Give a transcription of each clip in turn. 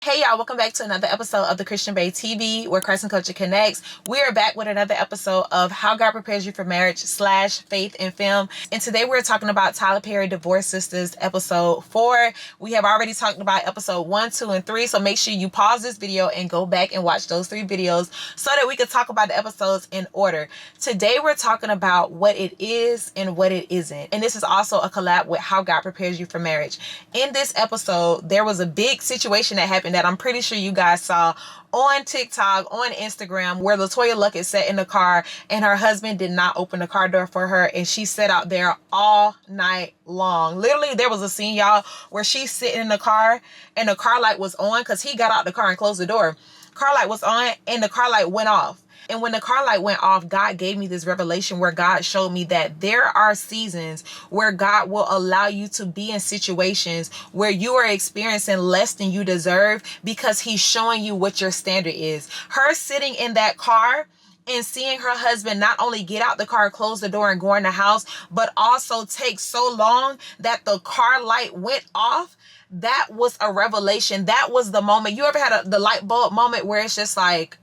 Hey y'all, welcome back to another episode of the Christian Bae TV, where Christ and Culture connects. We are back with another episode of How God Prepares You for Marriage / Faith in Film. And today we're talking about Tyler Perry Divorce Sisters episode 4. We have already talked about episode 1, 2, and 3. So make sure you pause this video and go back and watch those 3 videos so that we can talk about the episodes in order. Today we're talking about what it is and what it isn't. And this is also a collab with How God Prepares You for Marriage. In this episode, there was a big situation that happened that I'm pretty sure you guys saw on TikTok, on Instagram, where LaToya Luckett sat in the car and her husband did not open the car door for her, and she sat out there all night long. Literally, there was a scene, y'all, where she's sitting in the car and the car light was on because he got out the car and closed the door. Car light was on and the car light went off. And when the car light went off, God gave me this revelation where God showed me that there are seasons where God will allow you to be in situations where you are experiencing less than you deserve because he's showing you what your standard is. Her sitting in that car and seeing her husband not only get out the car, close the door, and go in the house, but also take so long that the car light went off. That was a revelation. That was the moment. You ever had the light bulb moment where it's just like,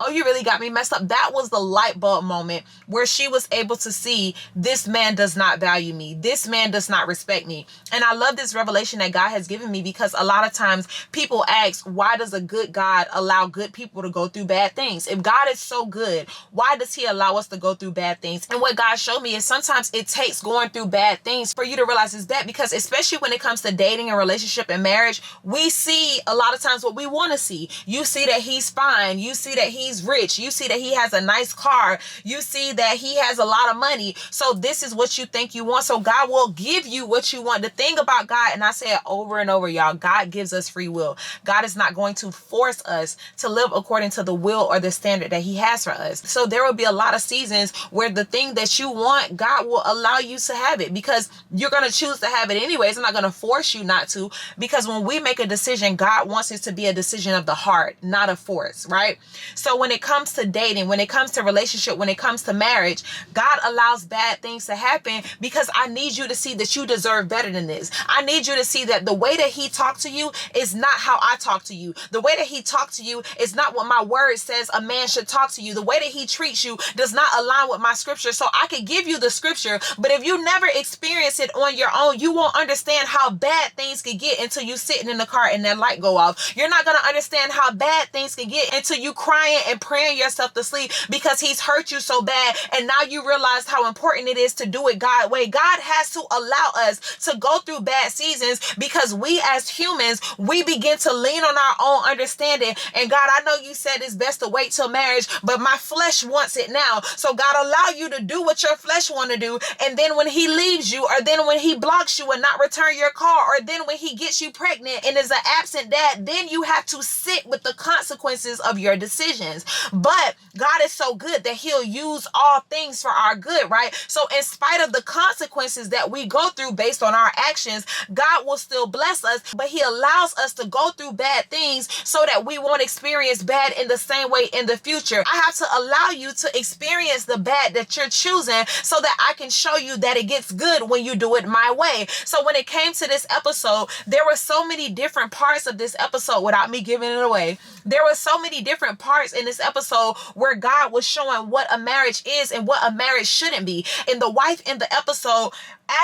oh, you really got me messed up? That was the light bulb moment where she was able to see, this man does not value me. This man does not respect me. And I love this revelation that God has given me, because a lot of times people ask, why does a good God allow good people to go through bad things? If God is so good, why does he allow us to go through bad things? And what God showed me is sometimes it takes going through bad things for you to realize it's bad, because especially when it comes to dating and relationship and marriage, we see a lot of times what we want to see. You see that he's fine. You see that he's rich. You see that he has a nice car. You see that he has a lot of money. So this is what you think you want. So God will give you what you want. The thing about God, and I say it over and over, y'all, God gives us free will. God is not going to force us to live according to the will or the standard that he has for us. So there will be a lot of seasons where the thing that you want, God will allow you to have it, because you're going to choose to have it anyways. I'm not going to force you not to, because when we make a decision, God wants it to be a decision of the heart, not a force, right? So when it comes to dating, when it comes to relationship, when it comes to marriage, God allows bad things to happen because I need you to see that you deserve better than this. I need you to see that the way that he talked to you is not how I talk to you. The way that he talked to you is not what my word says a man should talk to you. The way that he treats you does not align with my scripture. So I could give you the scripture, but if you never experience it on your own, you won't understand how bad things could get until you sitting in the car and that light go off. You're not going to understand how bad things can get until you crying and praying yourself to sleep because he's hurt you so bad, and now you realize how important it is to do it God's way. God has to allow us to go through bad seasons because we as humans, we begin to lean on our own understanding. And God, I know you said it's best to wait till marriage, but my flesh wants it now. So God, allow you to do what your flesh want to do, and then when he leaves you, or then when he blocks you and not return your car, or then when he gets you pregnant and is an absent dad, then you have to sit with the consequences of your decisions. But God is so good that he'll use all things for our good, right? So in spite of the consequences that we go through based on our actions, God will still bless us, but he allows us to go through bad things so that we won't experience bad in the same way in the future. I have to allow you to experience the bad that you're choosing so that I can show you that it gets good when you do it my way. So when it came to this episode, there were so many different parts of this episode without me giving it away. There were so many different parts in this episode where God was showing what a marriage is and what a marriage shouldn't be. And the wife in the episode,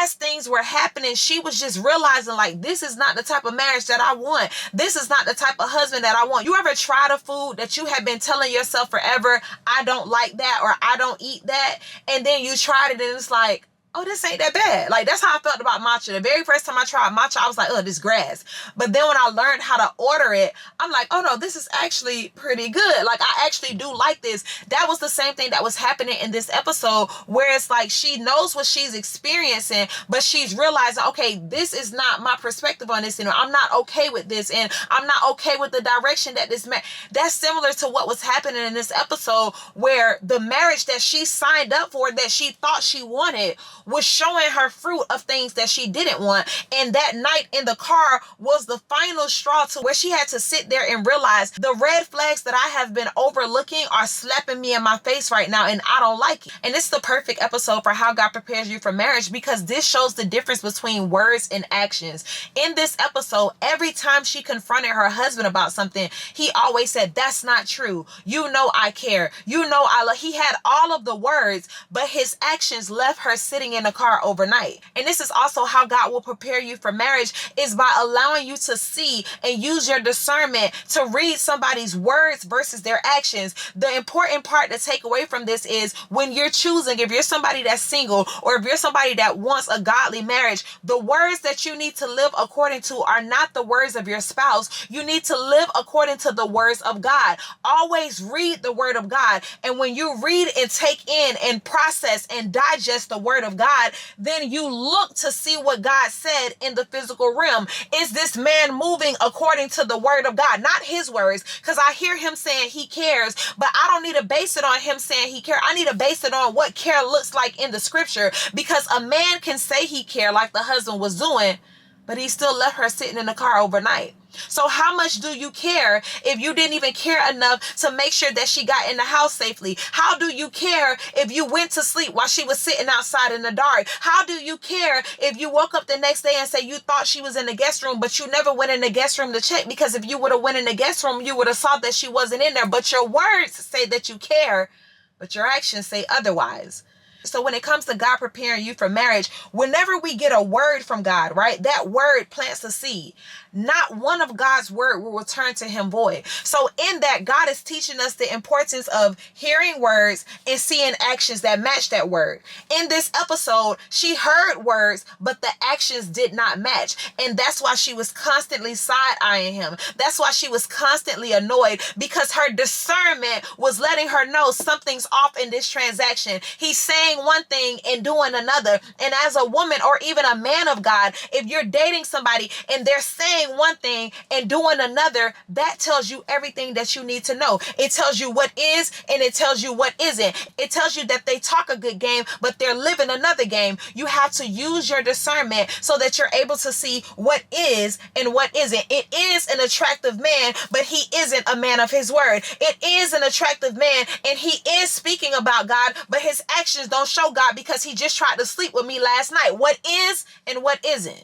as things were happening, she was just realizing, like, this is not the type of marriage that I want. This is not the type of husband that I want. You ever tried a food that you have been telling yourself forever, I don't like that, or I don't eat that, and then you tried it and it's like, oh, this ain't that bad. Like, that's how I felt about matcha. The very first time I tried matcha, I was like, oh, this grass. But then when I learned how to order it, I'm like, oh no, this is actually pretty good. Like, I actually do like this. That was the same thing that was happening in this episode, where it's like she knows what she's experiencing, but she's realizing, okay, this is not my perspective on this. You know, I'm not okay with this, and I'm not okay with the direction that this that's similar to what was happening in this episode, where the marriage that she signed up for, that she thought she wanted, was showing her fruit of things that she didn't want. And that night in the car was the final straw to where she had to sit there and realize the red flags that I have been overlooking are slapping me in my face right now, and I don't like it. And it's the perfect episode for how God prepares you for marriage, because this shows the difference between words and actions. In this episode, every time she confronted her husband about something, he always said, "That's not true. You know I care. You know I love." He had all of the words, but his actions left her sitting in the car overnight. And this is also how God will prepare you for marriage, is by allowing you to see and use your discernment to read somebody's words versus their actions. The important part to take away from this is when you're choosing, if you're somebody that's single or if you're somebody that wants a godly marriage, the words that you need to live according to are not the words of your spouse. You need to live according to the words of God. Always read the word of God. And when you read and take in and process and digest the word of God, then you look to see what God said in the physical realm. Is this man moving according to the word of God? Not his words, because I hear him saying he cares, but I don't need to base it on him saying he cares. I need to base it on what care looks like in the scripture, because a man can say he cares like the husband was doing, but he still left her sitting in the car overnight. So how much do you care if you didn't even care enough to make sure that she got in the house safely? How do you care if you went to sleep while she was sitting outside in the dark? How do you care if you woke up the next day and say you thought she was in the guest room, but you never went in the guest room to check? Because if you would have went in the guest room, you would have saw that she wasn't in there. But your words say that you care, but your actions say otherwise. So when it comes to God preparing you for marriage, whenever we get a word from God, right, that word plants a seed. Not one of God's word will return to him void. So in that, God is teaching us the importance of hearing words and seeing actions that match that word. In this episode, she heard words, but the actions did not match. And that's why she was constantly side-eyeing him. That's why she was constantly annoyed, because her discernment was letting her know something's off in this transaction. He's saying one thing and doing another. And as a woman or even a man of God, if you're dating somebody and they're saying one thing and doing another, that tells you everything that you need to know. It tells you what is and it tells you what isn't. It tells you that they talk a good game, but they're living another game. You have to use your discernment so that you're able to see what is and what isn't. It is an attractive man, but he isn't a man of his word. It is an attractive man and he is speaking about God, but his actions don't show God, because he just tried to sleep with me last night. What is and what isn't?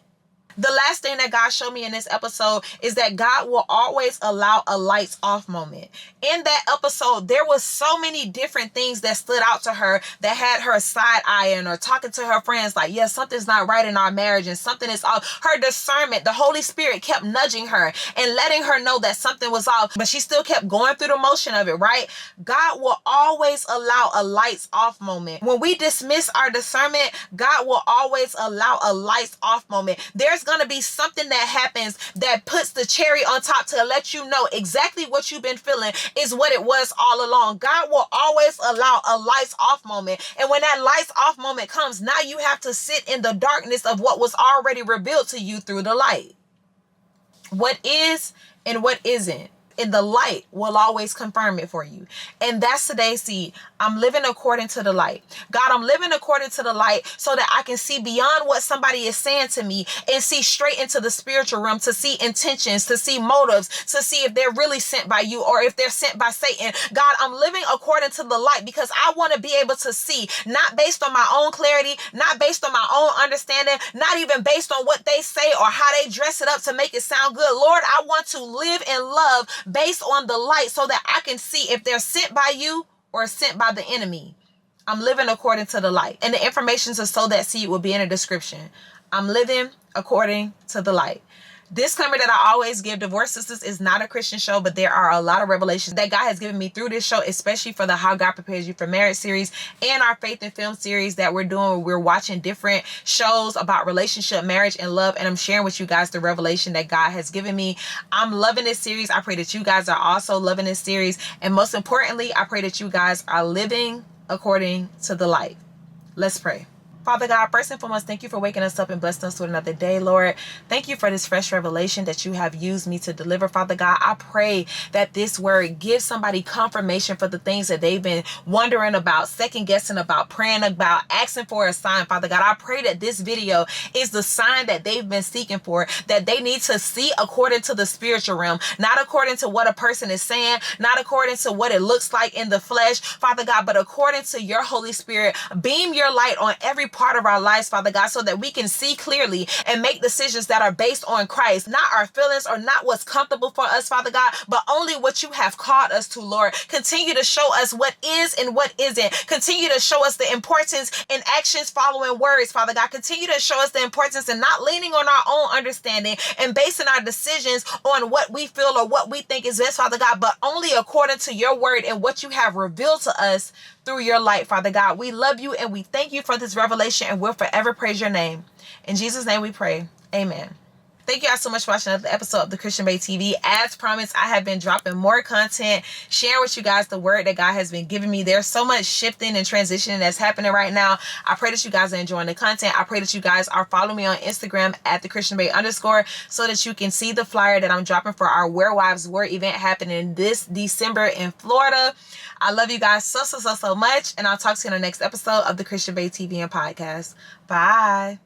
The last thing that God showed me in this episode is that God will always allow a lights off moment. In that episode, there was so many different things that stood out to her that had her side-eyeing or talking to her friends like, yeah, something's not right in our marriage and something is off. Her discernment, the Holy Spirit kept nudging her and letting her know that something was off, but she still kept going through the motion of it, right? God will always allow a lights off moment. When we dismiss our discernment, God will always allow a lights off moment. There's going to be something that happens that puts the cherry on top to let you know exactly what you've been feeling is what it was all along. God will always allow a lights off moment. And when that lights off moment comes, now you have to sit in the darkness of what was already revealed to you through the light. What is and what isn't. And the light will always confirm it for you. And that's today's seed. I'm living according to the light. God, I'm living according to the light so that I can see beyond what somebody is saying to me and see straight into the spiritual realm, to see intentions, to see motives, to see if they're really sent by you or if they're sent by Satan. God, I'm living according to the light because I want to be able to see, not based on my own clarity, not based on my own understanding, not even based on what they say or how they dress it up to make it sound good. Lord, I want to live and love based on the light so that I can see if they're sent by you or sent by the enemy. I'm living according to the light. And the information to sow that seed will be in the description. I'm living according to the light. Disclaimer that I always give, Divorce Sisters is not a Christian show, but there are a lot of revelations that God has given me through this show, especially for the How God Prepares You for Marriage series and our Faith and Film series that we're doing. We're watching different shows about relationship, marriage, and love, and I'm sharing with you guys the revelation that God has given me. I'm loving this series. I pray that you guys are also loving this series, and most importantly, I pray that you guys are living according to the light. Let's pray. Father God, first and foremost, thank you for waking us up and blessing us with another day, Lord. Thank you for this fresh revelation that you have used me to deliver, Father God. I pray that this word gives somebody confirmation for the things that they've been wondering about, second guessing about, praying about, asking for a sign, Father God. I pray that this video is the sign that they've been seeking for, that they need to see according to the spiritual realm, not according to what a person is saying, not according to what it looks like in the flesh, Father God, but according to your Holy Spirit. Beam your light on every part of our lives, Father God, so that we can see clearly and make decisions that are based on Christ, not our feelings or not what's comfortable for us, Father God, but only what you have called us to, Lord. Continue to show us what is and what isn't. Continue to show us the importance in actions following words, Father God. Continue to show us the importance in not leaning on our own understanding and basing our decisions on what we feel or what we think is best, Father God, but only according to your word and what you have revealed to us through your light, Father God. We love you and we thank you for this revelation, and we'll forever praise your name. In Jesus' name we pray. Amen. Thank you guys so much for watching another episode of the Christian Bae TV. As promised, I have been dropping more content, sharing with you guys the word that God has been giving me. There's so much shifting and transitioning that's happening right now. I pray that you guys are enjoying the content. I pray that you guys are following me on Instagram at @TheChristianBae_ so that you can see the flyer that I'm dropping for our Where Wives War event happening this December in Florida. I love you guys so much, and I'll talk to you in the next episode of the Christian Bae TV and podcast. Bye.